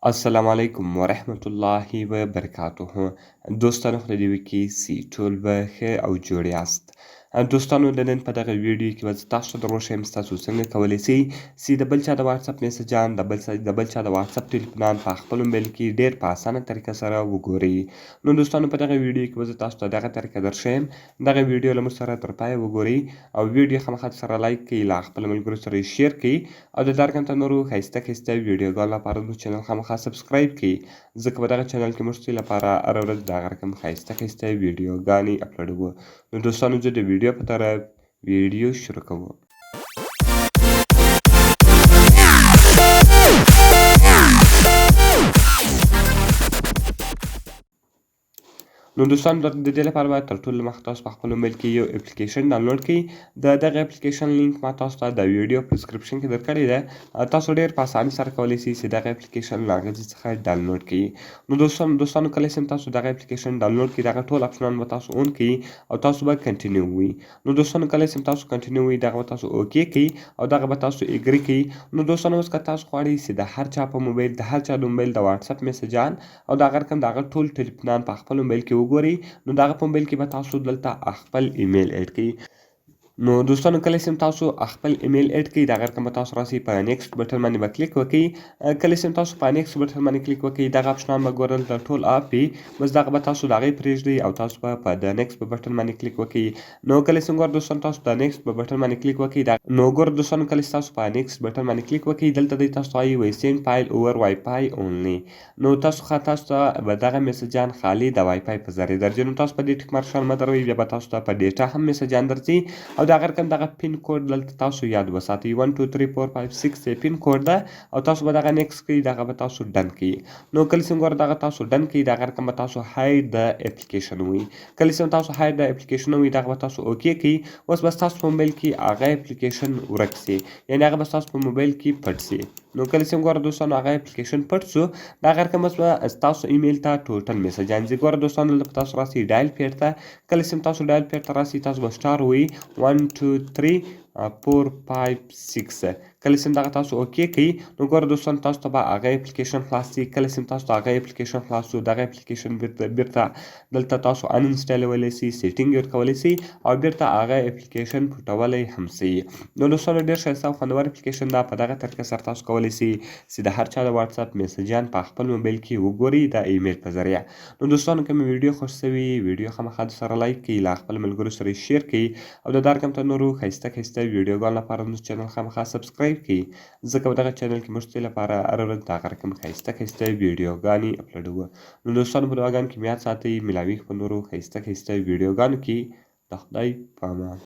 السلام علیکم ورحمت الله وبرکاته. دوستانو خدای دې وکړي چې ټول به ښه او جوړ یاست. دوستانو د نن په دغه ویډیو کې به زه تاسو ته دروښیم یم ستاسو څنګه کولی سئ چې د بل چا د واتساپ میسجان د بل چا د واتساپ ټلیفونان په خپلو موبایل کې ډېر په اسانه طریقه سره وګورئ. نو دوستانو په دغه ویډیو کې به زه تاسو ته دغه طریقه درښیم. دغه ویډیو له موږ سره تر پایه وګورئ او ویډیو خامخا سره لایک کړئ، له خپلو ملګرو سره یې شیر کړئ او د درګم ته نورو ښایسته ویډیوګانو لپاره زموږ چینل خامخا سبسکرایب کړئ، ځکه په دغه چینل کې موږ ستاسو لپاره هره ورځ د هغه رقم ښایسته ویډیوګانې اپلوډوو. نو دوستانو زه د ویډیو په طرف ویډیو شروع کوو. نو دوستانو د دې لپاره باید تر ټولو مخکې تاسو په خپل موبایل کې یو اپلیکیشن ډاونلوډ کړئ. د دغه اپلیکیشن لینک ما تاسو ته د ویډیو په ډسکرپشن کې درکړی دی. تاسو ډېر په اسانۍ سره کولی سئ چې دغه اپلیکیشن له هغه ځای څخه ډاونلوډ کړئ. نو دوستانو کله چې تاسو دغه اپلیکیشن ډاونلوډ کړئ، دغه ټول اپشنان به تاسو اون کړئ او تاسو به کنټینیو ووایئ. نو دوستانو کله چې تاسو کنټینیو ووایئ، دغه به تاسو اوکې کړئ او دغه به تاسو اګري کړئ. نو دوستانو اوس که تاسو غواړئ چې د هر چا په موبایل د هر چا د موبایل د واتساپ میسجان او د هغه رقم د هغه ټول ټلیفونان په خپل موبایل کې وګورئ، نو د هغه په موبایل کې به تاسو دلته خپل ایمیل اډ کړئ. نو دوستانو کله چې تاسو خپل ایمیل اډ کړئ، دغه رقم به تاسو راسئ په نیکسټ بټن باندې به کلیک وکړئ. کله چې تاسو په نیکسټ بټن باندې کلیک وکړئ، دغه اپشنان به ګورئ دلته ټول اپ وي، بس دغه به تاسو د هغې پرېږدئ او تاسو به په د نیکسټ په بټن باندې کلیک وکړئ. نو کله چې ګوره دوستانو تاسو د نیکسټ په بټن باندې کلیک وکړئ، نو ګوره دوستانو کله چې تاسو په نیکسټ بټن باندې کلیک وکړئ، دلته دی تاسو ته وایي سینډ فایل اوور وای فای اونلی. نو تاسو ته به دغه میسجان خالي د وای فای په ذریعه درځي. نو تاسو په دې ټیک مارک شان مه دروئ، بیا به تاسو ته په ډیټا هم میسجان درځي او د هغه رقم دغه پین کوډ دلته تاسو یاد وساتئ. 1 2 3 4 5 6 یې پین کوډ ده او تاسو به دغه نیکسټ کړئ، دغه به تاسو ډن کړئ. نو کله چې ګوره دغه تاسو ډن کړئ، دغه رقم به تاسو هاید د اپلیکیشن ووایئ. کله چې تاسو هاید د اپلیکیشن ووایئ، دغه به تاسو اوکې کړئ. اوس به ستاسو په موبایل کې هغه اپلیکیشن ورک سي، یعنې هغه به ستاسو په موبایل کې پټ سي. نو کله چې ګوره دوستانو هغه اپلیکیشن پټ سو، دغه رقم به ستاسو ایمیل ته ټوټل میسجان ځي. ګوره دوستانو دلته تاسو راسئ ډایل پیډ ته. کله چې تاسو ډایل پیډ ته راسئ، تاسو به سټار ووایئ 1 2 3 4 5 6. کله چې دغه تاسو اوکې کړئ، نو ګوره دوستانو تاسو ته به هغه اپلیکیشن خلاص سي. کله چې تاسو ته هغه اپلیکیشن خلاص سو، دغه اپلیکیشن بیرته دلته تاسو ان انسټالولی سئ، سیټینګ یې ورکولی سئ او بیرته هغه اپلیکیشن پټولی هم سئ. نو دوستانو ډېر ښایسته او خوندور اپلیکیشن ده. په دغه طریقه سره تاسو کولی سئ چې د هر چا د واتساپ میسجان په خپل موبایل کې وګورئ د ایمیل په ذریعه. نو دوستانو که مې ویډیو خوښ سوي، ویډیو خامخا سره لایک کړئ، له خپلو ملګرو سره یې شیر کړئ او د دا رقم ته نورو ښایسته ویډیوګانو لپاره زموږ چینل خامخا سبسکرایب کړئ، ځکه په دغه چینل کې موږ ستاسو لپاره هره ورځ د هغه رقم ښایسته ویډیوګانې اپلوډوو. نو دوستانو په دعاګانو کې مې یاد ساتئ. میلاویږو په نورو ښایسته ویډیوګانو کې. د خدای په امان.